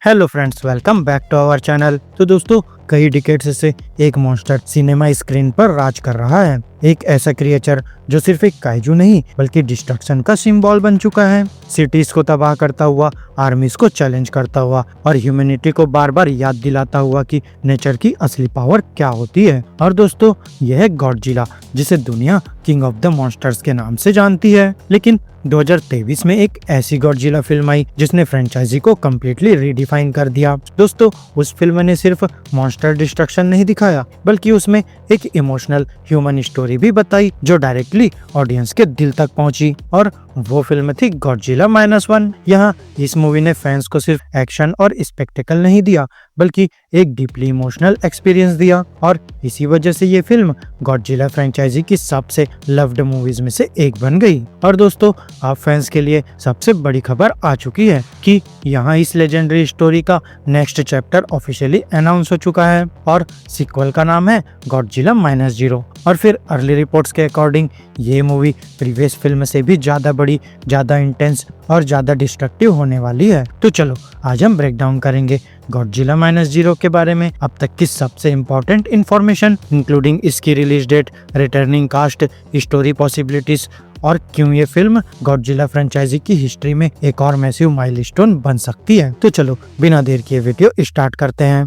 Hello friends, welcome back to our channel. तो दोस्तों, कई डिकेड्स से एक मॉन्स्टर सिनेमा स्क्रीन पर राज कर रहा है। एक ऐसा क्रिएचर जो सिर्फ एक काइजू नहीं बल्कि डिस्ट्रक्शन का सिंबल बन चुका है। सिटीज को तबाह करता हुआ, आर्मीज को चैलेंज करता हुआ और ह्यूमैनिटी को बार बार याद दिलाता हुआ कि नेचर की असली पावर क्या होती है। और दोस्तों, यह है गॉडजिला, जिसे दुनिया किंग ऑफ द मॉन्स्टर्स के नाम से जानती है। लेकिन 2023 में एक ऐसी गॉडजिला फिल्म आई जिसने फ्रेंचाइजी को कम्प्लीटली रीडिफाइन कर दिया। दोस्तों, उस फिल्म ने सिर्फ मॉन्स्टर डिस्ट्रक्शन नहीं दिखाया, बल्कि उसमें एक इमोशनल ह्यूमन स्टोरी भी बताई जो डायरेक्टली ऑडियंस के दिल तक पहुंची। और वो फिल्म थी गॉडजिला -1। यहाँ इस मूवी ने फैंस को सिर्फ एक्शन और स्पेक्टेकल नहीं दिया, बल्कि एक डीपली इमोशनल एक्सपीरियंस दिया। और इसी वजह से ये फिल्म गॉडजिला फ्रेंचाइजी की सबसे लव्ड मूवीज में से एक बन गई। और दोस्तों, आप फैंस के लिए सबसे बड़ी खबर आ चुकी है कि यहाँ इस लेजेंडरी स्टोरी का नेक्स्ट चैप्टर ऑफिशियली अनाउंस हो चुका है और सीक्वल का नाम है गॉडजिला -0। और फिर अर्ली रिपोर्ट्स के अकॉर्डिंग ये मूवी प्रीवियस फिल्म से भी ज्यादा बड़ी, ज्यादा इंटेंस और ज्यादा डिस्ट्रक्टिव होने वाली है। तो चलो आज हम ब्रेक डाउन करेंगे गॉडजिला -0 के बारे में अब तक की सबसे इम्पोर्टेंट इन्फॉर्मेशन, इंक्लूडिंग इसकी release date, returning cast, story possibilities और क्यों ये फिल्म गॉडजिला फ्रेंचाइजी की हिस्ट्री में एक और मैसिव माइलस्टोन बन सकती है। तो चलो बिना देर किए वीडियो स्टार्ट करते हैं।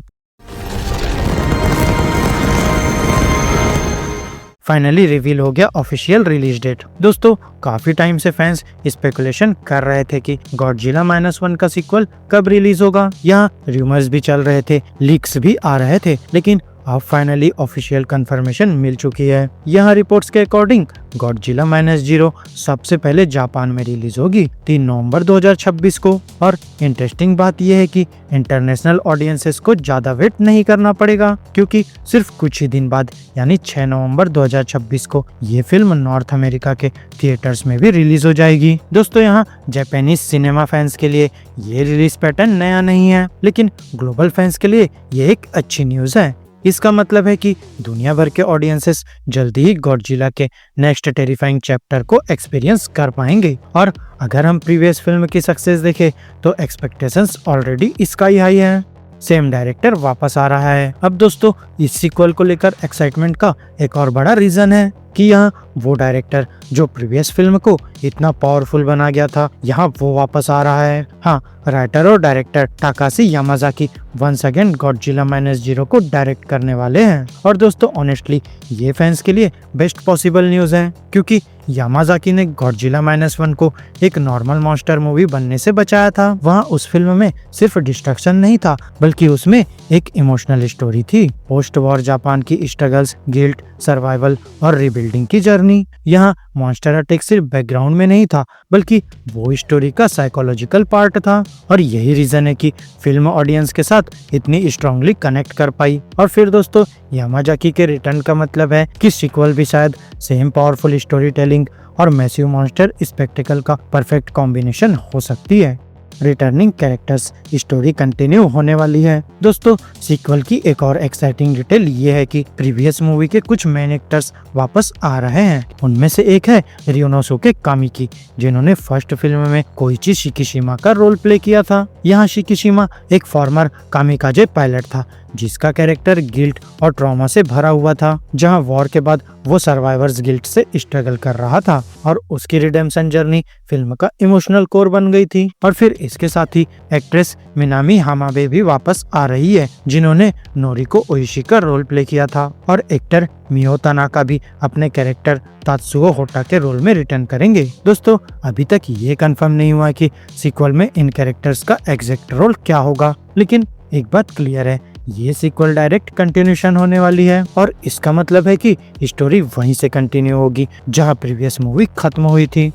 फाइनली रिवील हो गया ऑफिशियल रिलीज डेट। दोस्तों, काफी टाइम से फैंस स्पेकुलेशन कर रहे थे कि गॉडजिला -1 का सीक्वल कब रिलीज होगा। यहाँ रूमर्स भी चल रहे थे, लीक्स भी आ रहे थे, लेकिन अब फाइनली ऑफिशियल कंफर्मेशन मिल चुकी है। यहाँ रिपोर्ट्स के अकॉर्डिंग गॉडजिला -0 सबसे पहले जापान में रिलीज होगी 3 नवंबर 2026 को। और इंटरेस्टिंग बात यह है कि इंटरनेशनल ऑडियंसेस को ज्यादा वेट नहीं करना पड़ेगा, क्योंकि सिर्फ कुछ ही दिन बाद यानी 6 नवंबर 2026 को ये फिल्म नॉर्थ अमेरिका के थिएटर्स में भी रिलीज हो जाएगी। दोस्तों, यहाँ जापानीज सिनेमा फैंस के लिए ये रिलीज पैटर्न नया नहीं है, लेकिन ग्लोबल फैंस के लिए ये एक अच्छी न्यूज है। इसका मतलब है कि दुनिया भर के ऑडियंसेस जल्दी ही गॉडजिला के नेक्स्ट टेरिफाइंग चैप्टर को एक्सपीरियंस कर पाएंगे। और अगर हम प्रीवियस फिल्म की सक्सेस देखें तो एक्सपेक्टेशंस ऑलरेडी स्काई हाई है। सेम डायरेक्टर वापस आ रहा है। अब दोस्तों, इस सीक्वल को लेकर एक्साइटमेंट का एक और बड़ा रीजन है कि यहाँ वो डायरेक्टर जो प्रीवियस फिल्म को इतना पावरफुल बना गया था, यहाँ वो वापस आ रहा है। हाँ, राइटर और director Takashi Yamazaki once again Godzilla -0 को डायरेक्ट करने वाले हैं। और दोस्तों, ऑनेस्टली ये फैंस के लिए बेस्ट पॉसिबल न्यूज है, क्योंकि यामाजाकी ने गॉडजिला -1 को एक नॉर्मल मॉन्स्टर मूवी बनने से बचाया था। वहाँ उस फिल्म में सिर्फ डिस्ट्रक्शन नहीं था, बल्कि उसमें एक इमोशनल स्टोरी थी। पोस्ट वॉर जापान की स्ट्रगल्स, गिल्ट, सर्वाइवल और रिबिल्डिंग की जर्नी। यहाँ मॉन्स्टर अटैक सिर्फ बैकग्राउंड में नहीं था, बल्कि वो स्टोरी का साइकोलॉजिकल पार्ट था। और यही रीजन है कि फिल्म ऑडियंस के साथ इतनी स्ट्रांगली कनेक्ट कर पाई। और फिर दोस्तों, यामाजाकी के रिटर्न का मतलब है कि सीक्वल भी शायद सेम पावरफुल स्टोरी टेलिंग और मैसिव मॉन्स्टर स्पेक्टेकल का परफेक्ट कॉम्बिनेशन हो सकती है। रिटर्निंग कैरेक्टर्स, स्टोरी कंटिन्यू होने वाली है। दोस्तों, सीक्वल की एक और एक्साइटिंग डिटेल ये है कि प्रीवियस मूवी के कुछ मेन एक्टर्स वापस आ रहे हैं। उनमें से एक है रियोनोसुके कामिकी, जिन्होंने फर्स्ट फिल्म में कोइची शिकिशिमा का रोल प्ले किया था। यहाँ शिकिशिमा एक फॉर्मर कामिकाजे पायलट था, जिसका कैरेक्टर गिल्ट और ट्रॉमा से भरा हुआ था। जहां वॉर के बाद वो सर्वाइवर्स गिल्ट से स्ट्रगल कर रहा था और उसकी रिडेम्पशन जर्नी फिल्म का इमोशनल कोर बन गई थी। और फिर इसके साथ ही एक्ट्रेस मिनामी हामाबे भी वापस आ रही है, जिन्होंने नोरिको ओइशी का रोल प्ले किया था। और एक्टर मियो तानाका भी अपने कैरेक्टर तात्सुओ होटा के रोल में रिटर्न करेंगे। दोस्तों, अभी तक ये कंफर्म नहीं हुआ कि सीक्वल में इन कैरेक्टर्स का एग्जैक्ट रोल क्या होगा, लेकिन एक बात क्लियर है, ये सीक्वल डायरेक्ट कंटिन्यूशन होने वाली है। और इसका मतलब है कि स्टोरी वहीं से कंटिन्यू होगी जहां प्रीवियस मूवी खत्म हुई थी।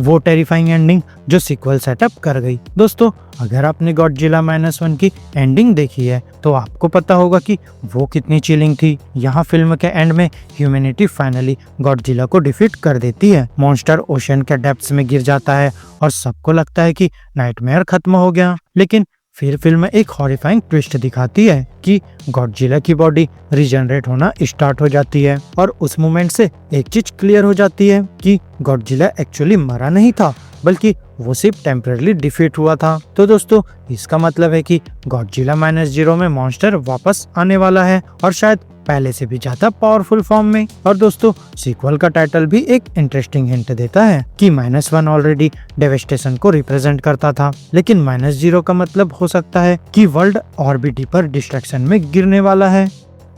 वो टेरिफाइंग एंडिंग जो सीक्वल सेटअप कर गई। दोस्तों, अगर आपने गॉडजिला -1 की एंडिंग देखी है तो आपको पता होगा कि वो कितनी चिलिंग थी। यहाँ फिल्म के एंड में ह्यूमैनिटी फाइनली गॉडजिला को डिफीट कर देती है। मॉन्स्टर ओशन के डेप्थ्स में गिर जाता है और सबको लगता है कि नाइटमेयर खत्म हो गया। लेकिन फिर फिल्म एक हॉरिफाइंग ट्विस्ट दिखाती है कि गॉडजिला की बॉडी रीजनरेट होना स्टार्ट हो जाती है। और उस मोमेंट से एक चीज क्लियर हो जाती है कि गॉडजिला एक्चुअली मरा नहीं था, बल्कि वो सिर्फ टेम्पररी डिफीट हुआ था। तो दोस्तों इसका मतलब है कि गॉडजिला -0 में मॉन्स्टर वापस आने वाला है और शायद पहले से भी ज्यादा पावरफुल फॉर्म में। और दोस्तों सीक्वल का टाइटल भी एक इंटरेस्टिंग हिंट देता है कि -1 ऑलरेडी डेवेस्टेशन को रिप्रेजेंट करता था, लेकिन -0 का मतलब हो सकता है कि वर्ल्ड और भी डीपर डिस्ट्रक्शन में गिरने वाला है।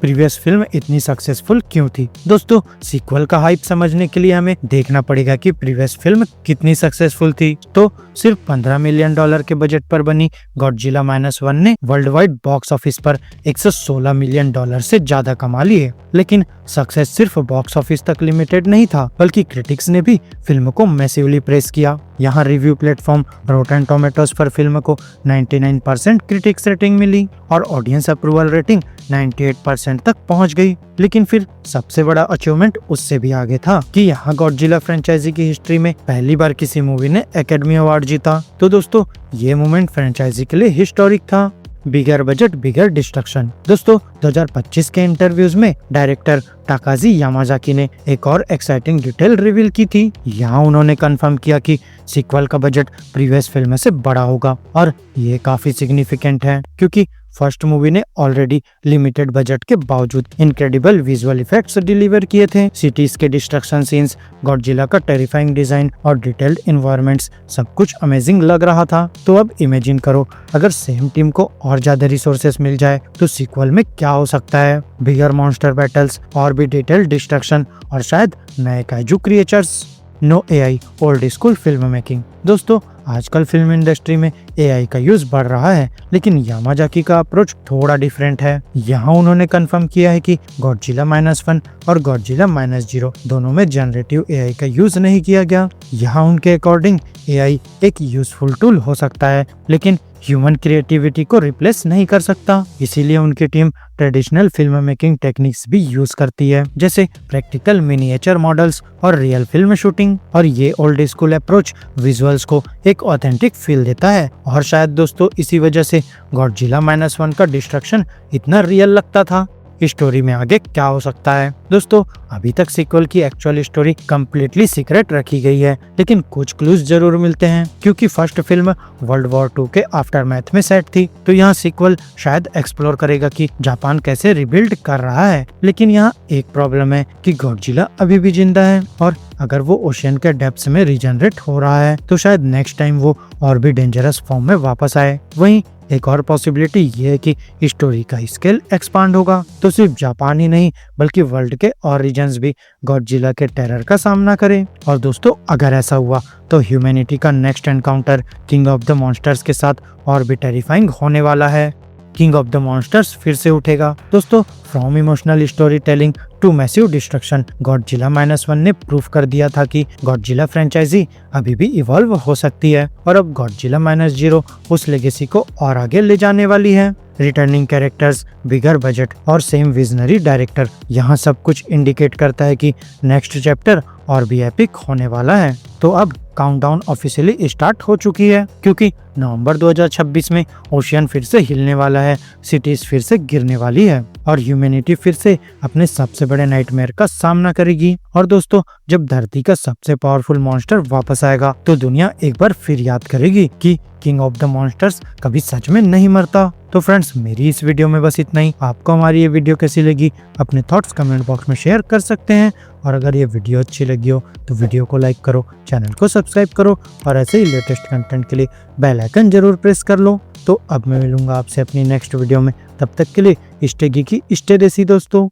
प्रीवियस फिल्म इतनी सक्सेसफुल क्यों थी? दोस्तों सीक्वल का हाइप समझने के लिए हमें देखना पड़ेगा कि प्रीवियस फिल्म कितनी सक्सेसफुल थी। तो सिर्फ $15 मिलियन के बजट पर बनी गॉडजिला -1 ने वर्ल्ड वाइड बॉक्स ऑफिस पर $116 मिलियन से ज्यादा कमा लिए। लेकिन सक्सेस सिर्फ बॉक्स ऑफिस तक लिमिटेड नहीं था, बल्कि क्रिटिक्स ने भी फिल्म को मैसिवली प्रेस किया। यहाँ रिव्यू प्लेटफॉर्म रोटेन टोमेटोज पर फिल्म को 99% क्रिटिक्स रेटिंग मिली और ऑडियंस अप्रूवल रेटिंग 98% तक पहुंच गई। लेकिन फिर सबसे बड़ा अचीवमेंट उससे भी आगे था कि यहाँ गॉडजिला फ्रेंचाइजी की हिस्ट्री में पहली बार किसी मूवी ने एकेडमी अवार्ड जीता। तो दोस्तों ये मोमेंट फ्रेंचाइजी के लिए हिस्टोरिक था। बिगर बजट बिगर डिस्ट्रक्शन। दोस्तों 2025 के इंटरव्यूज में डायरेक्टर टाकाजी यामाजाकी ने एक और एक्साइटिंग डिटेल रिवील की थी। यहाँ उन्होंने कंफर्म किया कि सीक्वल का बजट प्रीवियस फिल्म से बड़ा होगा और ये काफी सिग्निफिकेंट है क्योंकि फर्स्ट मूवी ने ऑलरेडी लिमिटेड बजट के बावजूद इनक्रेडिबल विजुअल इफेक्ट्स डिलीवर किए थे। सिटीज के डिस्ट्रक्शन सीन्स, गॉडजिला का टेरिफाइंग डिजाइन और डिटेल्ड एनवायरनमेंट्स सब कुछ अमेजिंग लग रहा था। तो अब इमेजिन करो अगर सेम टीम को और ज्यादा रिसोर्सेस मिल जाए तो सीक्वल में क्या हो सकता है। बिगर मॉन्स्टर बैटल्स और भी डिटेल्ड डिस्ट्रक्शन और शायद नए kaiju creatures. No AI old school film making. दोस्तों आजकल फिल्म इंडस्ट्री में एआई का यूज बढ़ रहा है, लेकिन यामाजाकी का अप्रोच थोड़ा डिफरेंट है। यहाँ उन्होंने कंफर्म किया है कि गॉडजिला -1 और गॉडजिला -0 दोनों में जनरेटिव एआई का यूज नहीं किया गया। यहाँ उनके अकॉर्डिंग एआई एक यूजफुल टूल हो सकता है, लेकिन ह्यूमन क्रिएटिविटी को रिप्लेस नहीं कर सकता। इसीलिए उनकी team traditional film making techniques भी यूज करती है, जैसे प्रैक्टिकल मिनिएचर मॉडल्स और रियल फिल्म शूटिंग। और ये ओल्ड स्कूल अप्रोच विजुअल्स को एक ऑथेंटिक फील देता है और शायद दोस्तों इसी वजह से गॉडजिला -1 का डिस्ट्रक्शन इतना रियल लगता था। स्टोरी में आगे क्या हो सकता है? दोस्तों अभी तक सीक्वल की एक्चुअल स्टोरी कम्प्लीटली सीक्रेट रखी गई है, लेकिन कुछ क्लूज जरूर मिलते हैं क्योंकि फर्स्ट फिल्म वर्ल्ड वॉर 2 के आफ्टरमैथ में सेट थी। तो यहाँ सीक्वल शायद एक्सप्लोर करेगा कि जापान कैसे रिबिल्ड कर रहा है। लेकिन यहाँ एक प्रॉब्लम है कि गॉडजिला अभी भी जिंदा है और अगर वो ओशियन के डेप्थ्स में रीजनरेट हो रहा है तो शायद नेक्स्ट टाइम वो और भी डेंजरस फॉर्म में वापस आए। वहीं एक और पॉसिबिलिटी ये है कि स्टोरी का स्केल एक्सपांड होगा, तो सिर्फ जापान ही नहीं बल्कि वर्ल्ड के और रीजन्स भी गॉडजिला के टेरर का सामना करें। और दोस्तों अगर ऐसा हुआ तो ह्यूमैनिटी का next encounter king of the monsters के साथ और भी टेरिफाइंग होने वाला है। किंग ऑफ द मॉन्स्टर्स फिर से उठेगा। दोस्तों from emotional story telling to massive destruction, Godzilla -1 ने प्रूफ कर दिया था कि गॉडजिला फ्रेंचाइजी अभी भी इवॉल्व हो सकती है और अब गॉडजिला -0 उस लेगेसी को और आगे ले जाने वाली है। रिटर्निंग कैरेक्टर्स, बिगर बजट और सेम विजनरी डायरेक्टर, यहाँ सब कुछ इंडिकेट करता है कि नेक्स्ट चैप्टर और भी एपिक होने वाला है। तो अब काउंटडाउन ऑफिशियली स्टार्ट हो चुकी है क्योंकि नवंबर 2026 में ओशियन फिर से हिलने वाला है, सिटीज फिर से गिरने वाली है और ह्यूमैनिटी फिर से अपने सबसे बड़े नाइटमेयर का सामना करेगी। और दोस्तों जब धरती का सबसे पावरफुल मॉन्स्टर वापस आएगा तो दुनिया एक बार फिर याद करेगी कि किंग ऑफ द मॉन्स्टर्स कभी सच में नहीं मरता। तो फ्रेंड्स मेरी इस वीडियो में बस इतना ही। आपको हमारी ये वीडियो कैसी लगी अपने थॉट्स कमेंट बॉक्स में शेयर कर सकते हैं और अगर ये वीडियो अच्छी लगी हो तो वीडियो को लाइक करो, चैनल को सब्सक्राइब करो और ऐसे ही लेटेस्ट कंटेंट के लिए बेल आइकन जरूर प्रेस कर लो। तो अब मैं मिलूंगा आपसे अपनी नेक्स्ट वीडियो में, तब तक के लिए स्टे गीकी स्टे देसी दोस्तों।